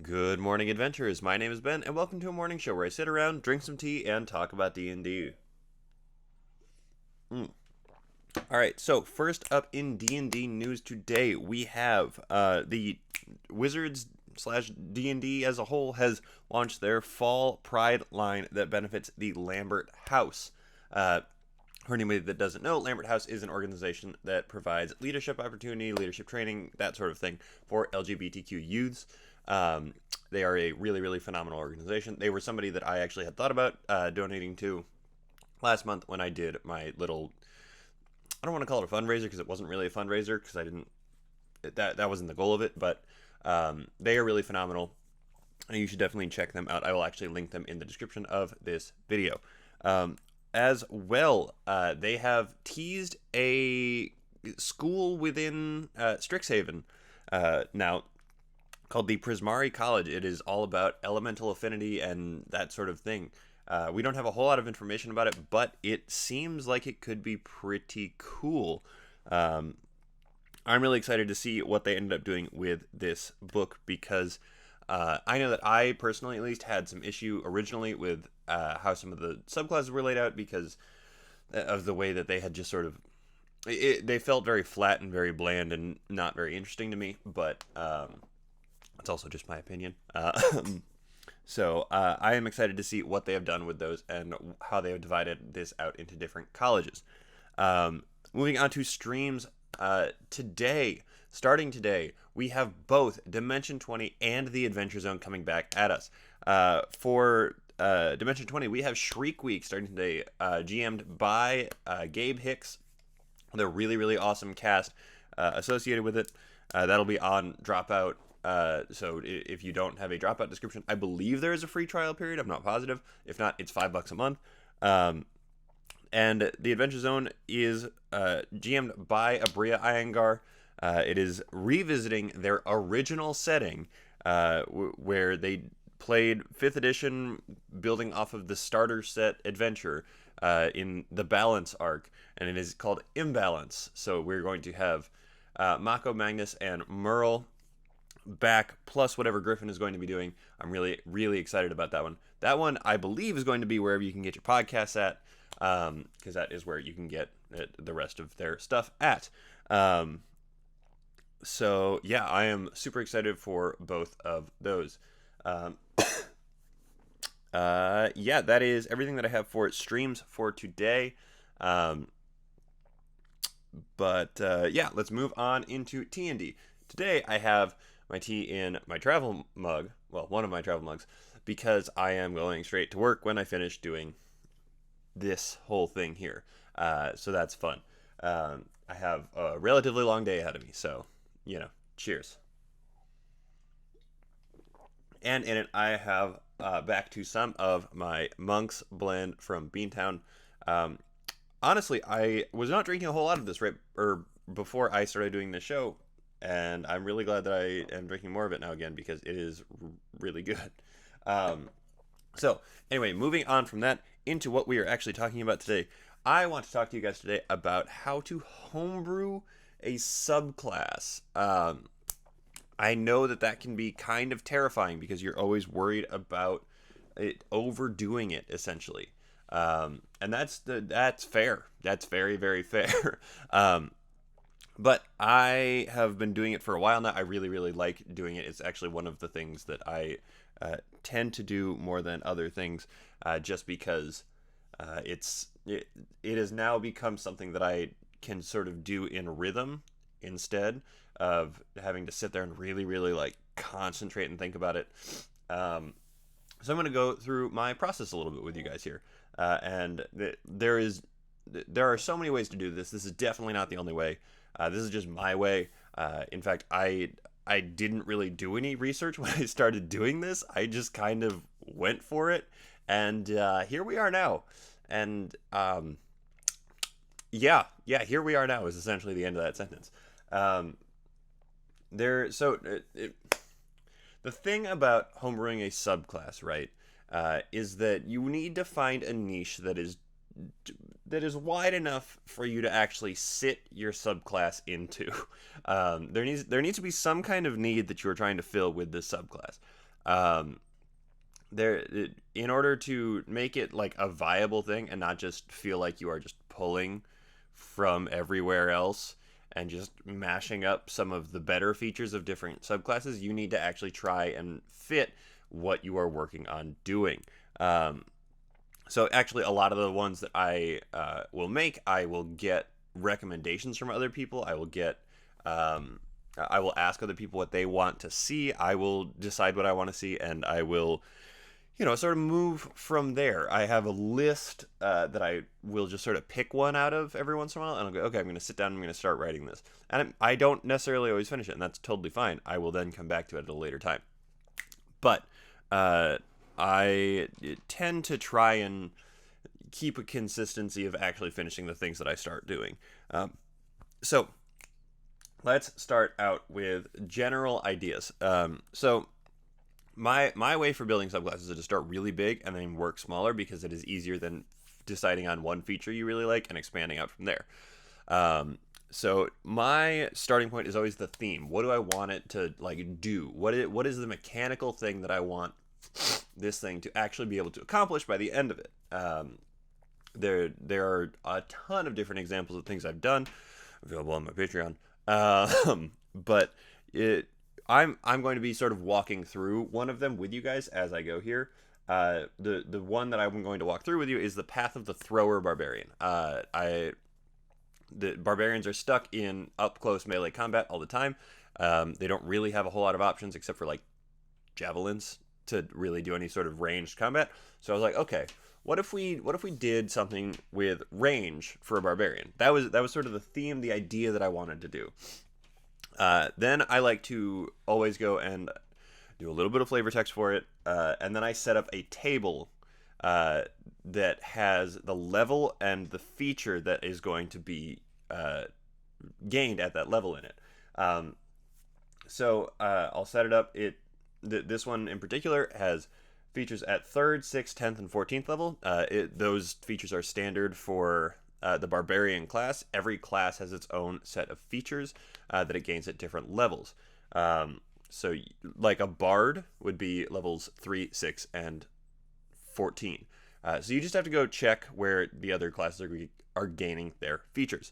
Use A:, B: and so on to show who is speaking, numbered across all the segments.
A: Good morning, adventurers. My name is Ben, and welcome to a morning show where I sit around, drink some tea, and talk about D&D. All right, so first up in D&D news today, we have the Wizards slash D&D as a whole has launched their Fall Pride line that benefits the Lambert House. For anybody that doesn't know, Lambert House is an organization that provides leadership opportunity, leadership training, that sort of thing for LGBTQ youths. They are a really, really phenomenal organization. They were somebody that I actually had thought about donating to last month when I did my little, I don't want to call it a fundraiser because it wasn't really a fundraiser because I didn't, that wasn't the goal of it, but they are really phenomenal. And you should definitely check them out. I will actually link them in the description of this video. As well, they have teased a school within Strixhaven now called the Prismari College. It is all about elemental affinity and that sort of thing. We don't have a whole lot of information about it, but it seems like it could be pretty cool. I'm really excited to see what they ended up doing with this book because I know that I personally at least had some issue originally with how some of the subclasses were laid out because of the way that they had just sort of they felt very flat and very bland and not very interesting to me, but it's also just my opinion. So I am excited to see what they have done with those and how they have divided this out into different colleges. Moving on to streams starting today, we have both Dimension 20 and the Adventure Zone coming back at us. For Dimension 20, we have Shriek Week starting today, GM'd by Gabe Hicks. They're really, really awesome cast associated with it. That'll be on Dropout. So if you don't have a Dropout description, I believe there is a free trial period. I'm not positive. If not, it's $5 a month. And the Adventure Zone is GM'd by Abria Iyengar. It is revisiting their original setting where they played 5th edition building off of the starter set adventure in the Balance arc, and it is called Imbalance. So we're going to have Mako, Magnus, and Merle back, plus whatever Griffin is going to be doing. I'm really, really excited about that one. That one, I believe, is going to be wherever you can get your podcasts at, because that is where you can get the rest of their stuff at. So, yeah, I am super excited for both of those. Yeah, that is everything that I have for streams for today. Yeah, let's move on into T&D. Today, I have my tea in my travel mug, well, one of my travel mugs, because I am going straight to work when I finish doing this whole thing here. So that's fun. I have a relatively long day ahead of me, so, cheers. And in it, I have back to some of my Monk's Blend from Beantown. Honestly, I was not drinking a whole lot of this before I started doing this show, and I'm really glad that I am drinking more of it now again because it is really good. So, anyway, moving on from that into what we are actually talking about today, I want to talk to you guys today about how to homebrew a subclass. I know that can be kind of terrifying because you're always worried about it overdoing it, essentially. And that's fair. That's very, very fair. But I have been doing it for a while now. I really, really like doing it. It's actually one of the things that I tend to do more than other things, just because it has now become something that I can sort of do in rhythm instead of having to sit there and really, really like concentrate and think about it. So I'm going to go through my process a little bit with you guys here. And there are so many ways to do this. This is definitely not the only way. This is just my way. In fact, I didn't really do any research when I started doing this. I just kind of went for it. And here we are now. And yeah, here we are now is essentially the end of that sentence. The thing about homebrewing a subclass, right, is that you need to find a niche that is wide enough for you to actually sit your subclass into. There needs to be some kind of need that you are trying to fill with this subclass. Um, in order to make it like a viable thing and not just feel like you are just pulling from everywhere else and just mashing up some of the better features of different subclasses, you need to actually try and fit what you are working on doing. So actually, a lot of the ones that I will make, I will get recommendations from other people. I will ask other people what they want to see. I will decide what I want to see, and I will, sort of move from there. I have a list that I will just sort of pick one out of every once in a while, and I'll go, okay, I'm going to sit down and I'm going to start writing this. And I don't necessarily always finish it, and that's totally fine. I will then come back to it at a later time. But I tend to try and keep a consistency of actually finishing the things that I start doing. So let's start out with general ideas. So my way for building subclasses is to start really big and then work smaller, because it is easier than deciding on one feature you really like and expanding out from there. So my starting point is always the theme. What do I want it to like do? What is the mechanical thing that I want this thing to actually be able to accomplish by the end of it? There are a ton of different examples of things I've done available on my Patreon. But I'm going to be sort of walking through one of them with you guys as I go here. The one that I'm going to walk through with you is the path of the thrower barbarian. The barbarians are stuck in up close melee combat all the time. They don't really have a whole lot of options except for like javelins to really do any sort of ranged combat. So I was like, okay, what if we did something with range for a barbarian? That was sort of the theme, the idea that I wanted to do. Then I like to always go and do a little bit of flavor text for it, and then I set up a table that has the level and the feature that is going to be gained at that level in it. So I'll set it up. This one in particular has features at 3rd, 6th, 10th, and 14th level. Those features are standard for the Barbarian class. Every class has its own set of features that it gains at different levels. So like a bard would be levels 3, 6, and 14. So you just have to go check where the other classes are gaining their features.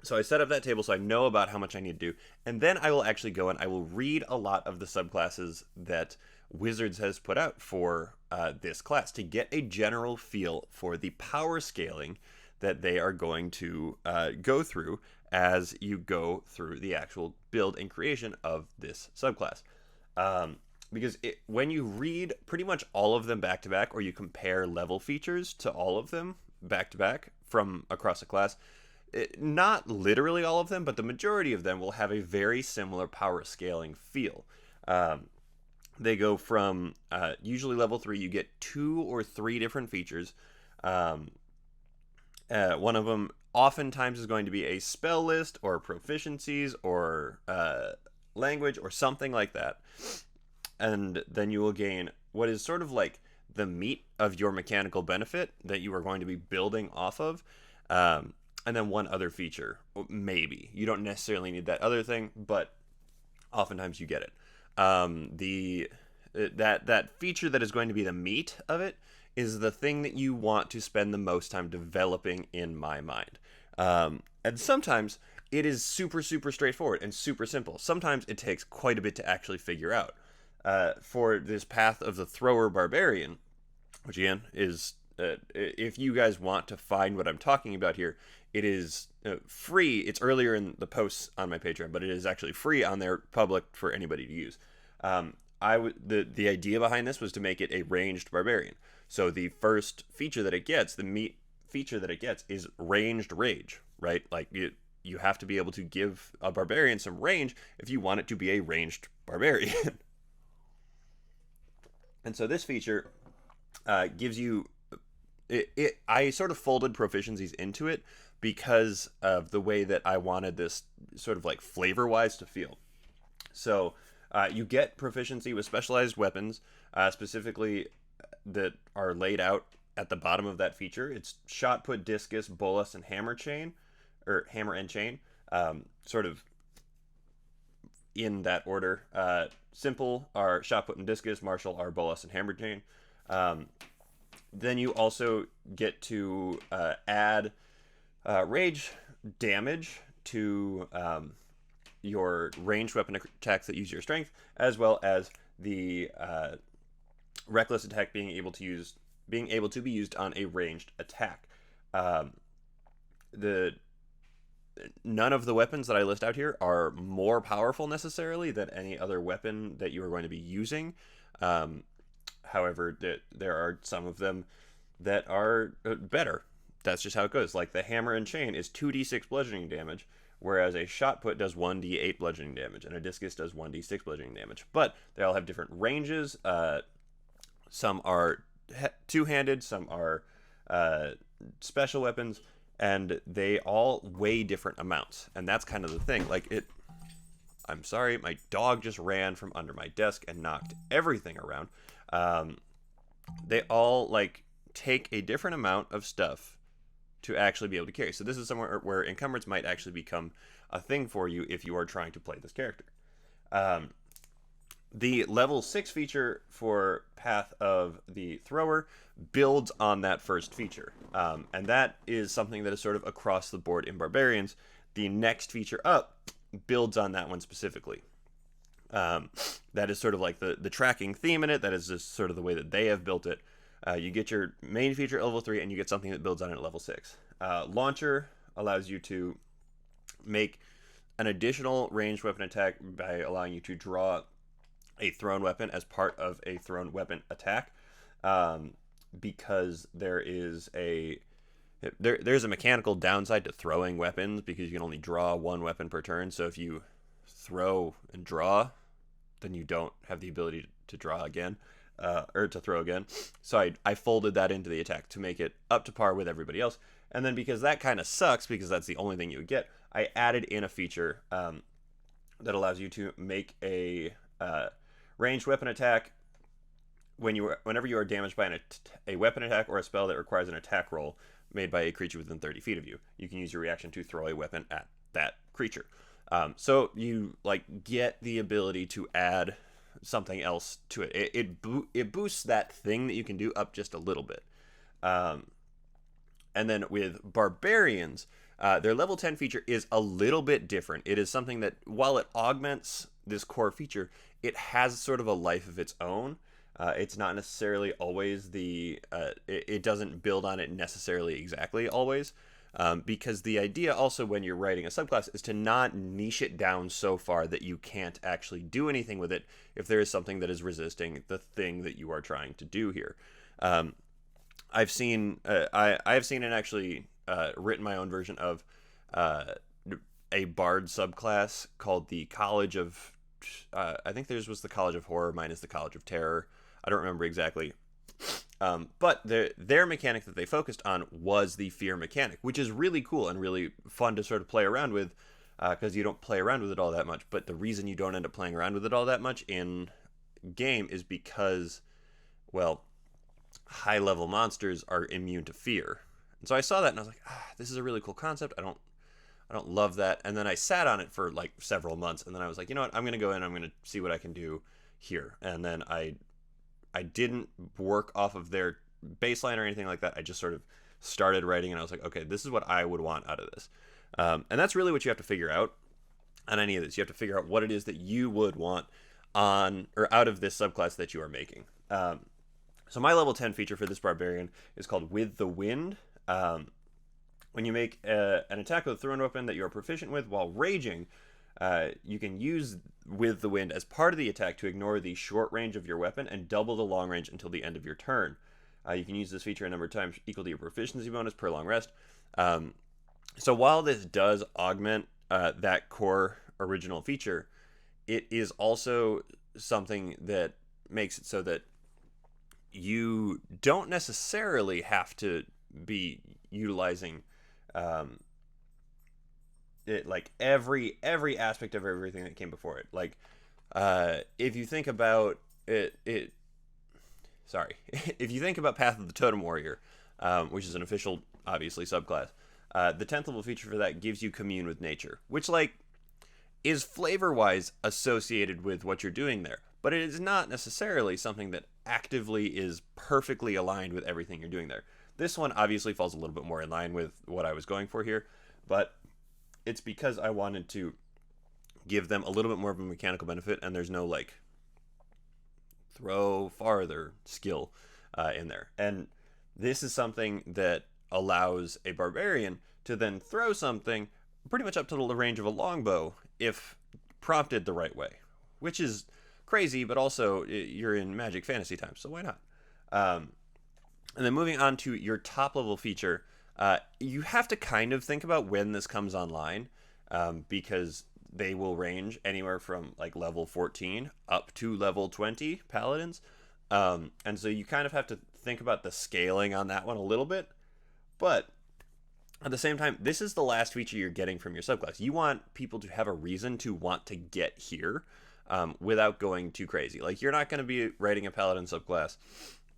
A: So I set up that table so I know about how much I need to do, and then I will actually go and I will read a lot of the subclasses that Wizards has put out for this class to get a general feel for the power scaling that they are going to go through as you go through the actual build and creation of this subclass. Because when you read pretty much all of them back to back, or you compare level features to all of them back to back from across a class, not literally all of them, but the majority of them will have a very similar power scaling feel. They go from usually level 3, you get 2 or 3 different features. One of them oftentimes is going to be a spell list or proficiencies or language or something like that. And then you will gain what is sort of like the meat of your mechanical benefit that you are going to be building off of. And then one other feature, maybe. You don't necessarily need that other thing, but oftentimes you get it. That feature that is going to be the meat of it is the thing that you want to spend the most time developing in my mind. And sometimes it is super, super straightforward and super simple. Sometimes it takes quite a bit to actually figure out. For this path of the thrower barbarian, which again is, if you guys want to find what I'm talking about here, it is free. It's earlier in the posts on my Patreon, but it is actually free on there, public for anybody to use. The idea behind this was to make it a ranged barbarian. So the first feature that it gets, the meat feature that it gets, is ranged rage, right? Like you have to be able to give a barbarian some range if you want it to be a ranged barbarian. And so this feature gives you I sort of folded proficiencies into it because of the way that I wanted this sort of like flavor wise to feel. So you get proficiency with specialized weapons, specifically that are laid out at the bottom of that feature. It's shot put, discus, bolus, and hammer and chain, sort of in that order. Simple are shot put and discus. Martial are bolas and hammer chain. Then you also get to add rage damage to your ranged weapon attacks that use your strength, as well as the reckless attack being able to be used on a ranged attack. The None of the weapons that I list out here are more powerful necessarily than any other weapon that you are going to be using. However, there are some of them that are better. That's just how it goes. Like the hammer and chain is 2d6 bludgeoning damage, whereas a shot put does 1d8 bludgeoning damage, and a discus does 1d6 bludgeoning damage. But they all have different ranges. Some are two-handed, some are special weapons, and they all weigh different amounts. And that's kind of the thing. I'm sorry, my dog just ran from under my desk and knocked everything around. They all take a different amount of stuff to actually be able to carry. So this is somewhere where encumbrance might actually become a thing for you if you are trying to play this character. The level 6 feature for Path of the Thrower builds on that first feature. And that is something that is sort of across the board in Barbarians. The next feature up builds on that one specifically. That is sort of like the tracking theme in it. That is just sort of the way that they have built it. You get your main feature at level 3, and you get something that builds on it at level 6. Launcher allows you to make an additional ranged weapon attack by allowing you to draw a thrown weapon as part of a thrown weapon attack, because there's a mechanical downside to throwing weapons, because you can only draw one weapon per turn. So if you throw and draw, then you don't have the ability to draw again, or to throw again. So I folded that into the attack to make it up to par with everybody else. And then because that kind of sucks, because that's the only thing you would get, I added in a feature that allows you to make a ranged weapon attack whenever you are damaged by a weapon attack or a spell that requires an attack roll made by a creature within 30 feet of you. You can use your reaction to throw a weapon at that creature. So you get the ability to add something else to it. It boosts that thing that you can do up just a little bit. And then with Barbarians, their level 10 feature is a little bit different. It is something that, while it augments this core feature, it has sort of a life of its own. It's not necessarily always it doesn't build on it necessarily exactly always. Because the idea also when you're writing a subclass is to not niche it down so far that you can't actually do anything with it if there is something that is resisting the thing that you are trying to do here. I've seen and actually written my own version of a bard subclass called the College of I think theirs was the College of Horror, mine is the College of Terror. I don't remember exactly. But their mechanic that they focused on was the fear mechanic, which is really cool and really fun to sort of play around with, because you don't play around with it all that much. But the reason you don't end up playing around with it all that much in game is because, well, high-level monsters are immune to fear. And so I saw that and I was like, this is a really cool concept. I don't love that. And then I sat on it for several months, and then I was like, you know what, I'm going to go in, I'm going to see what I can do here. And then I didn't work off of their baseline or anything like that. I just sort of started writing, and I was like, okay, this is what I would want out of this. And that's really what you have to figure out on any of this. You have to figure out what it is that you would want on or out of this subclass that you are making. So my level 10 feature for this Barbarian is called With the Wind. When you make an attack with a thrown weapon that you are proficient with while raging, you can use With the Wind as part of the attack to ignore the short range of your weapon and double the long range until the end of your turn. You can use this feature a number of times equal to your proficiency bonus per long rest. So while this does augment that core original feature, it is also something that makes it so that you don't necessarily have to be utilizing it every aspect of everything that came before it. If you think about if you think about Path of the Totem Warrior, which is an official, obviously, subclass, the 10th level feature for that gives you Commune with Nature, which is flavor-wise associated with what you're doing there, but it is not necessarily something that actively is perfectly aligned with everything you're doing there. This one obviously falls a little bit more in line with what I was going for here, but it's because I wanted to give them a little bit more of a mechanical benefit, and there's no like throw farther skill in there. And this is something that allows a barbarian to then throw something pretty much up to the range of a longbow if prompted the right way, which is crazy, but also you're in Magic Fantasy time, so why not? And then moving on to your top level feature, you have to kind of think about when this comes online, because they will range anywhere from like level 14 up to level 20 paladins. And so you kind of have to think about the scaling on that one a little bit. But at the same time, this is the last feature you're getting from your subclass. You want people to have a reason to want to get here without going too crazy. Like, you're not going to be writing a paladin subclass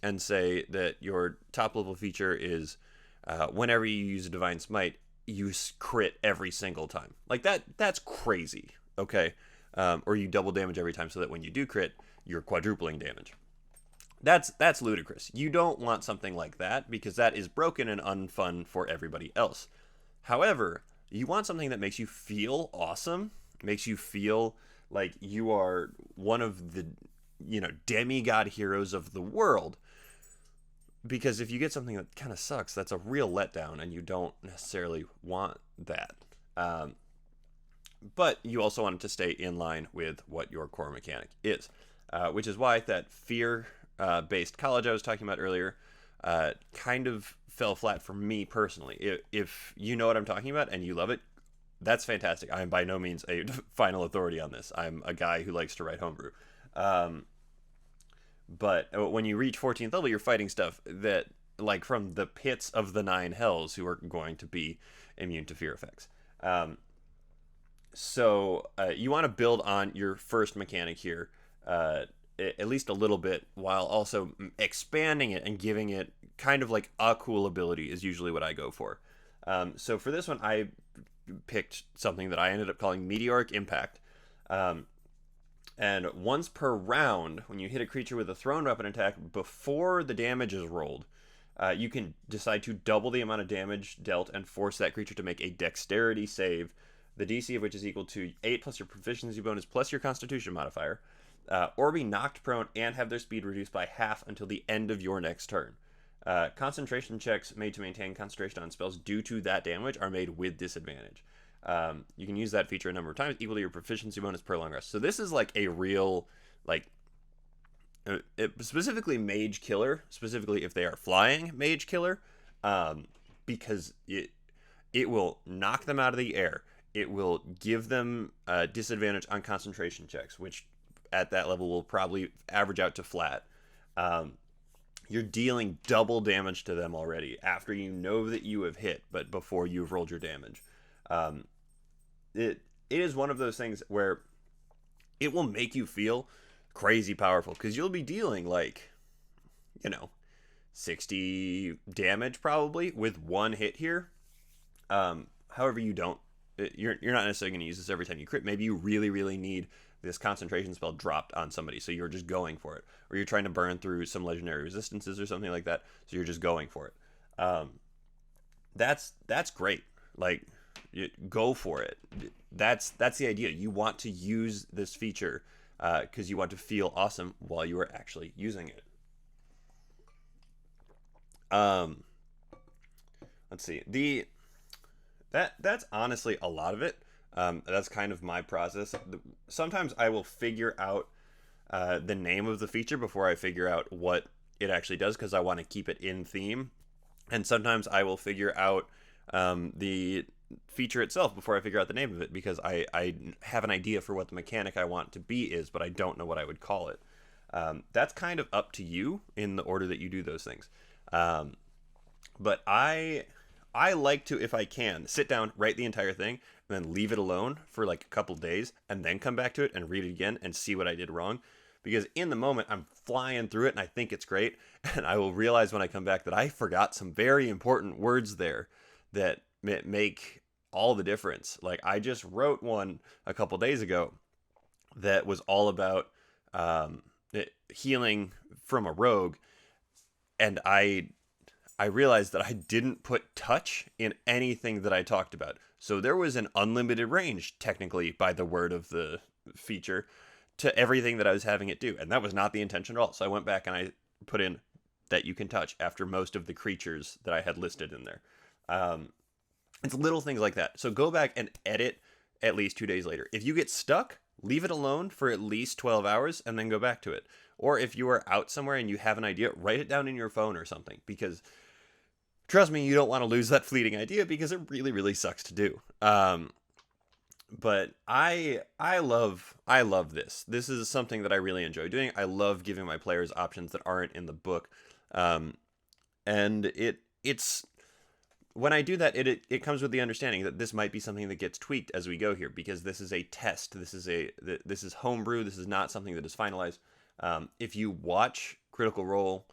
A: and say that your top level feature is whenever you use a divine smite, you crit every single time. Like, that's crazy, okay? Or you double damage every time so that when you do crit, you're quadrupling damage. That's ludicrous. You don't want something like that because that is broken and unfun for everybody else. However, you want something that makes you feel awesome, makes you feel like you are one of the, demigod heroes of the world. Because if you get something that kind of sucks, that's a real letdown, and you don't necessarily want that. But you also want it to stay in line with what your core mechanic is, which is why that fear-based college I was talking about earlier kind of fell flat for me personally. If you know what I'm talking about and you love it, that's fantastic. I am by no means a final authority on this. I'm a guy who likes to write homebrew. But when you reach 14th level, you're fighting stuff that, like, from the pits of the 9 hells who are going to be immune to fear effects. So you want to build on your first mechanic here, at least a little bit, while also expanding it and giving it kind of like a cool ability is usually what I go for. So for this one, I picked something that I ended up calling Meteoric Impact. And once per round, when you hit a creature with a thrown weapon attack before the damage is rolled, you can decide to double the amount of damage dealt and force that creature to make a dexterity save, the DC of which is equal to 8 plus your proficiency bonus plus your constitution modifier, or be knocked prone and have their speed reduced by half until the end of your next turn. Concentration checks made to maintain concentration on spells due to that damage are made with disadvantage. You can use that feature a number of times equal to your proficiency bonus per long rest. So this is like a real, like, specifically mage killer, specifically if they are flying mage killer, because it will knock them out of the air. It will give them disadvantage on concentration checks, which at that level will probably average out to flat. You're dealing double damage to them already after you know that you have hit, but before you've rolled your damage. It is one of those things where it will make you feel crazy powerful because you'll be dealing like, 60 damage probably with one hit here. However, you're not necessarily going to use this every time you crit. Maybe you really, really need this concentration spell dropped on somebody, so you're just going for it, or you're trying to burn through some legendary resistances or something like that, so you're just going for it. That's great. Like, go for it. That's the idea. You want to use this feature because you want to feel awesome while you are actually using it. Let's see. That's honestly a lot of it. That's kind of my process. Sometimes I will figure out the name of the feature before I figure out what it actually does because I want to keep it in theme. And sometimes I will figure out the feature itself before I figure out the name of it because I have an idea for what the mechanic I want to be is, but I don't know what I would call it. That's kind of up to you in the order that you do those things. But I like to, if I can, sit down, write the entire thing, and then leave it alone for like a couple days, and then come back to it and read it again and see what I did wrong. Because in the moment, I'm flying through it, and I think it's great, and I will realize when I come back that I forgot some very important words there that make all the difference. Like, I just wrote one a couple days ago that was all about healing from a rogue, and I realized that I didn't put touch in anything that I talked about. So there was an unlimited range, technically, by the word of the feature, to everything that I was having it do. And that was not the intention at all. So I went back and I put in that you can touch after most of the creatures that I had listed in there. It's little things like that. So go back and edit at least 2 days later. If you get stuck, leave it alone for at least 12 hours and then go back to it. Or if you are out somewhere and you have an idea, write it down in your phone or something, because trust me, you don't want to lose that fleeting idea, because it really, really sucks to do. But I love this. This is something that I really enjoy doing. I love giving my players options that aren't in the book, and it's when I do that, it comes with the understanding that this might be something that gets tweaked as we go here, because this is a test. This is homebrew. This is not something that is finalized. If you watch Critical Role,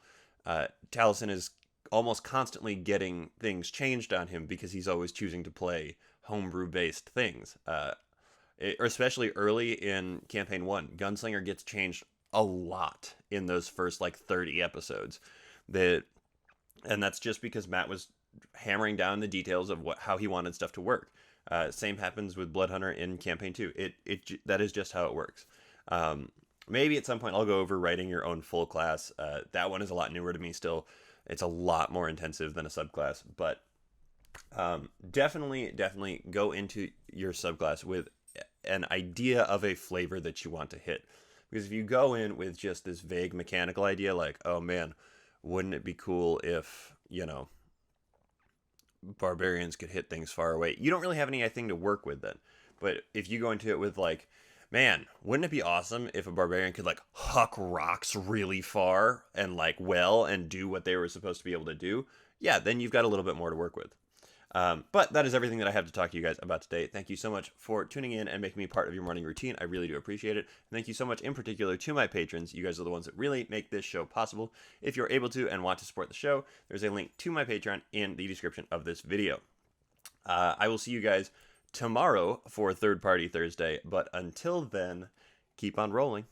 A: Taliesin is almost constantly getting things changed on him because he's always choosing to play homebrew based things. Especially early in campaign 1, Gunslinger gets changed a lot in those first like 30 episodes. And that's just because Matt was hammering down the details of how he wanted stuff to work. Same happens with Bloodhunter in campaign 2. That is just how it works. Maybe at some point I'll go over writing your own full class. That one is a lot newer to me still. It's a lot more intensive than a subclass, but definitely go into your subclass with an idea of a flavor that you want to hit. Because if you go in with just this vague mechanical idea, like, oh man, wouldn't it be cool if, barbarians could hit things far away, you don't really have anything to work with then. But if you go into it with like, man, wouldn't it be awesome if a barbarian could like huck rocks really far and like and do what they were supposed to be able to do? Yeah, then you've got a little bit more to work with. But that is everything that I have to talk to you guys about today. Thank you so much for tuning in and making me part of your morning routine. I really do appreciate it. And thank you so much in particular to my patrons. You guys are the ones that really make this show possible. If you're able to and want to support the show, there's a link to my Patreon in the description of this video. I will see you guys tomorrow for Third Party Thursday, but until then, keep on rolling.